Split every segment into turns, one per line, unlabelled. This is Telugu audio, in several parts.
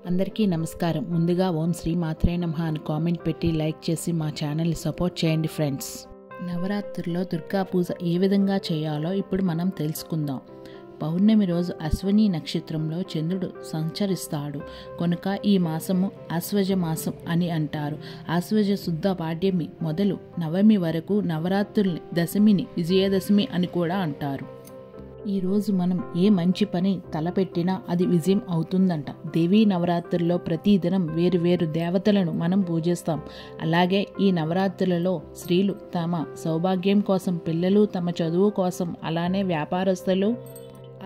అందరికీ నమస్కారం. ముందుగా ఓం శ్రీ మాత్రే నమః అని కామెంట్ పెట్టి లైక్ చేసి మా ఛానల్ని సపోర్ట్ చేయండి ఫ్రెండ్స్. నవరాత్రుల్లో దుర్గా పూజ ఏ విధంగా చేయాలో ఇప్పుడు మనం తెలుసుకుందాం. పౌర్ణమి రోజు అశ్విని నక్షత్రంలో చంద్రుడు సంచరిస్తాడు కనుక ఈ మాసము ఆశ్వజ మాసం అని అంటారు. ఆశ్వజ శుద్ధ పాడ్యమి మొదలు నవమి వరకు నవరాత్రుల్ని దశమిని విజయదశమి అని కూడా అంటారు. ఈరోజు మనం ఏ మంచి పని తలపెట్టినా అది విజయం అవుతుందంట. దేవీ నవరాత్రుల్లో ప్రతిదినం వేరు వేరు దేవతలను మనం పూజిస్తాం. అలాగే ఈ నవరాత్రులలో స్త్రీలు తమ సౌభాగ్యం కోసం, పిల్లలు తమ చదువు కోసం, అలానే వ్యాపారస్తులు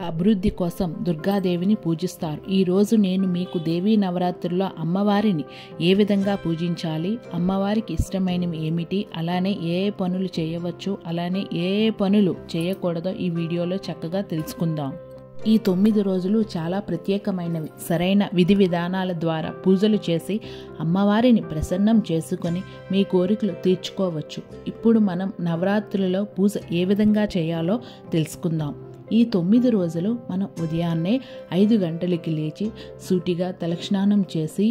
అభివృద్ధి కోసం దుర్గాదేవిని పూజిస్తారు. ఈరోజు నేను మీకు దేవీ నవరాత్రుల్లో అమ్మవారిని ఏ విధంగా పూజించాలి, అమ్మవారికి ఇష్టమైనవి ఏమిటి, అలానే ఏ పనులు చేయవచ్చు, అలానే ఏ పనులు చేయకూడదో ఈ వీడియోలో చక్కగా తెలుసుకుందాం. ఈ 9 రోజులు చాలా ప్రత్యేకమైనవి. సరైన విధి విధానాల ద్వారా పూజలు చేసి అమ్మవారిని ప్రసన్నం చేసుకొని మీ కోరికలు తీర్చుకోవచ్చు. ఇప్పుడు మనం నవరాత్రులలో పూజ ఏ విధంగా చేయాలో తెలుసుకుందాం. ఈ 9 రోజులు మనం ఉదయాన్నే 5 గంటలకి లేచి సూటిగా తలస్నానం చేసి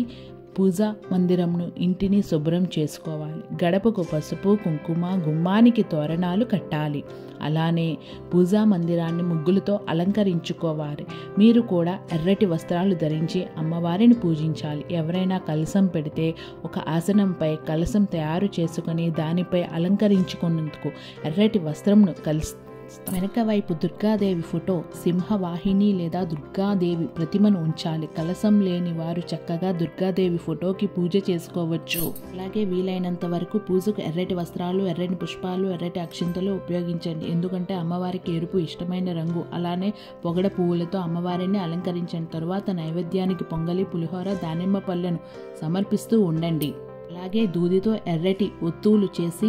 పూజా మందిరంను ఇంటిని శుభ్రం చేసుకోవాలి. గడపకు పసుపు కుంకుమ, గుమ్మానికి తోరణాలు కట్టాలి. అలానే పూజా మందిరాన్ని ముగ్గులతో అలంకరించుకోవాలి. మీరు కూడా ఎర్రటి వస్త్రాలు ధరించి అమ్మవారిని పూజించాలి. ఎవరైనా కలశం పెడితే ఒక ఆసనంపై కలశం తయారు చేసుకుని దానిపై అలంకరించుకున్నందుకు ఎర్రటి వస్త్రంను వెనక వైపు దుర్గాదేవి ఫోటో, సింహవాహిని లేదా దుర్గాదేవి ప్రతిమను ఉంచాలి. కలశం లేని వారు చక్కగా దుర్గాదేవి ఫోటోకి పూజ చేసుకోవచ్చు. అలాగే వీలైనంత వరకు పూజకు ఎర్రటి వస్త్రాలు, ఎర్రటి పుష్పాలు, ఎర్రటి అక్షింతలు ఉపయోగించండి. ఎందుకంటే అమ్మవారికి ఎరుపు ఇష్టమైన రంగు. అలానే పొగడ పువ్వులతో అమ్మవారిని అలంకరించండి. తరువాత నైవేద్యానికి పొంగలి, పులిహోర, దానిమ్మ పళ్ళను సమర్పిస్తూ ఉండండి. అలాగే దూదితో ఎర్రటి ఒత్తులు చేసి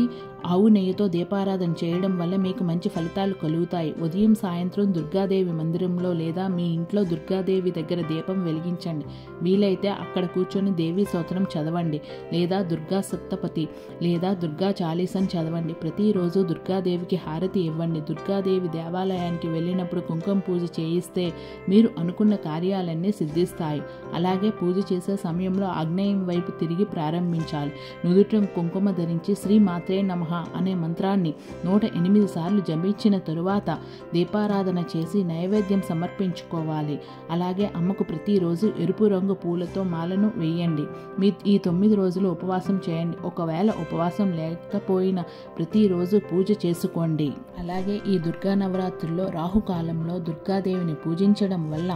ఆవు నెయ్యితో దీపారాధన చేయడం వల్ల మీకు మంచి ఫలితాలు కలుగుతాయి. ఉదయం సాయంత్రం దుర్గాదేవి మందిరంలో లేదా మీ ఇంట్లో దుర్గాదేవి దగ్గర దీపం వెలిగించండి. వీలైతే అక్కడ కూర్చొని దేవీ స్తోత్రం చదవండి లేదా దుర్గా సప్తపతి లేదా దుర్గా చాలీసని చదవండి. ప్రతిరోజు దుర్గాదేవికి హారతి ఇవ్వండి. దుర్గాదేవి దేవాలయానికి వెళ్ళినప్పుడు కుంకుమ పూజ చేయిస్తే మీరు అనుకున్న కార్యాలన్నీ సిద్ధిస్తాయి. అలాగే పూజ చేసే సమయంలో ఆగ్నేయం వైపు తిరిగి ప్రారంభించాలి. నుదుట కుంకుమ ధరించి శ్రీ మాత్రే నమః అనే మంత్రాన్ని 108 సార్లు జపించిన తరువాత దీపారాధన చేసి నైవేద్యం సమర్పించుకోవాలి. అలాగే అమ్మకు ప్రతిరోజు ఎరుపు రంగు పూలతో మాలను వేయండి. మీ ఈ 9 రోజులు ఉపవాసం చేయండి. ఒకవేళ ఉపవాసం లేకపోయినా ప్రతిరోజు పూజ చేసుకోండి. అలాగే ఈ దుర్గా నవరాత్రుల్లో రాహుకాలంలో దుర్గాదేవిని పూజించడం వల్ల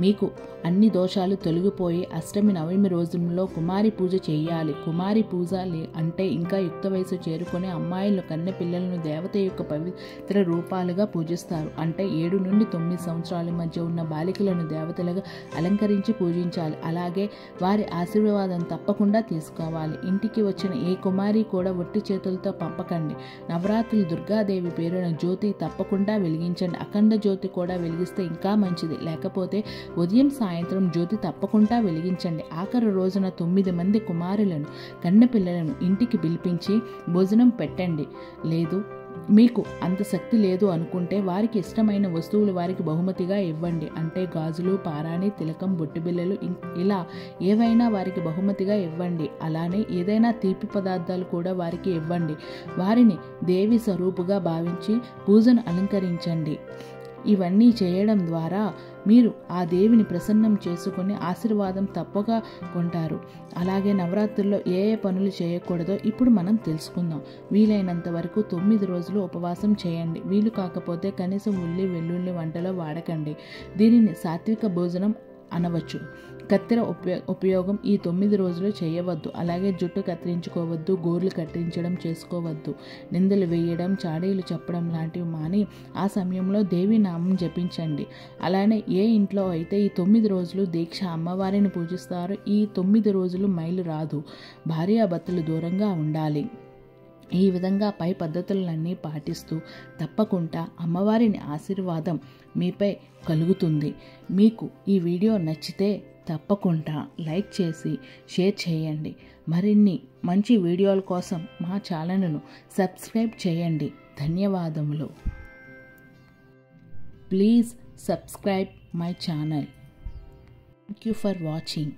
మీకు అన్ని దోషాలు తొలగిపోయి అష్టమి నవమి రోజుల్లో కుమారి పూజ చేయాలి. కుమారి పూజ అంటే ఇంకా యుక్త వయసు చేరుకునే అమ్మాయిలు కన్నె పిల్లలను దేవత యొక్క పవిత్ర రూపాలుగా పూజిస్తారు. అంటే 7 నుండి 9 సంవత్సరాల మధ్య ఉన్న బాలికలను దేవతలుగా అలంకరించి పూజించాలి. అలాగే వారి ఆశీర్వాదం తప్పకుండా తీసుకోవాలి. ఇంటికి వచ్చిన ఏ కుమారి కూడా ఒట్టి చేతులతో పంపకండి. నవరాత్రులు దుర్గాదేవి పేరున జ్యోతి తప్పకుండా వెలిగించండి. అఖండ జ్యోతి కూడా వెలిగిస్తే ఇంకా మంచిది. లేకపోతే ఉదయం సాయంత్రం జ్యోతి తప్పకుండా వెలిగించండి. ఆఖరి రోజున 9 మంది కుమారులను కన్నె పిల్లలను ఇంటికి పిలిపించి భోజనం పెట్టండి. లేదు మీకు అంత శక్తి లేదు అనుకుంటే వారికి ఇష్టమైన వస్తువులు వారికి బహుమతిగా ఇవ్వండి. అంటే గాజులు, పారాణి, తిలకం, బొట్టిబిల్లలు ఇలా ఏవైనా వారికి బహుమతిగా ఇవ్వండి. అలానే ఏదైనా తీపి పదార్థాలు కూడా వారికి ఇవ్వండి. వారిని దేవి స్వరూపుగా భావించి పూజను అలంకరించండి. ఇవన్నీ చేయడం ద్వారా మీరు ఆ దేవిని ప్రసన్నం చేసుకుని ఆశీర్వాదం తప్పగా కొంటారు. అలాగే నవరాత్రుల్లో ఏ పనులు చేయకూడదో ఇప్పుడు మనం తెలుసుకుందాం. వీలైనంత వరకు 9 రోజులు ఉపవాసం చేయండి. వీలు కాకపోతే కనీసం ఉల్లి వెల్లుల్లి వంటలో వాడకండి. దీనిని సాత్విక భోజనం అనవచ్చు. కత్తెర ఉపయోగం ఈ 9 రోజులు చేయవద్దు. అలాగే జుట్టు కత్తిరించుకోవద్దు, గోర్లు కత్తిరించడం చేసుకోవద్దు. నిందలు వేయడం, చాడీలు చెప్పడం లాంటివి మాని ఆ సమయంలో దేవి నామం జపించండి. అలానే ఏ ఇంట్లో అయితే ఈ 9 రోజులు దీక్ష అమ్మవారిని పూజిస్తారో ఈ 9 రోజులు మైలు రాదు. భార్యాభర్తలు దూరంగా ఉండాలి. ఈ విధంగా పై పద్ధతులన్నీ పాటిస్తూ తప్పకుండా అమ్మవారిని ఆశీర్వాదం మీపై కలుగుతుంది. మీకు ఈ వీడియో నచ్చితే తప్పకుండా లైక్ చేసి షేర్ చేయండి. మరిన్ని మంచి వీడియోల కోసం మా ఛానల్ను సబ్స్క్రైబ్ చేయండి. ధన్యవాదములు. Please subscribe my channel. Thank you for watching.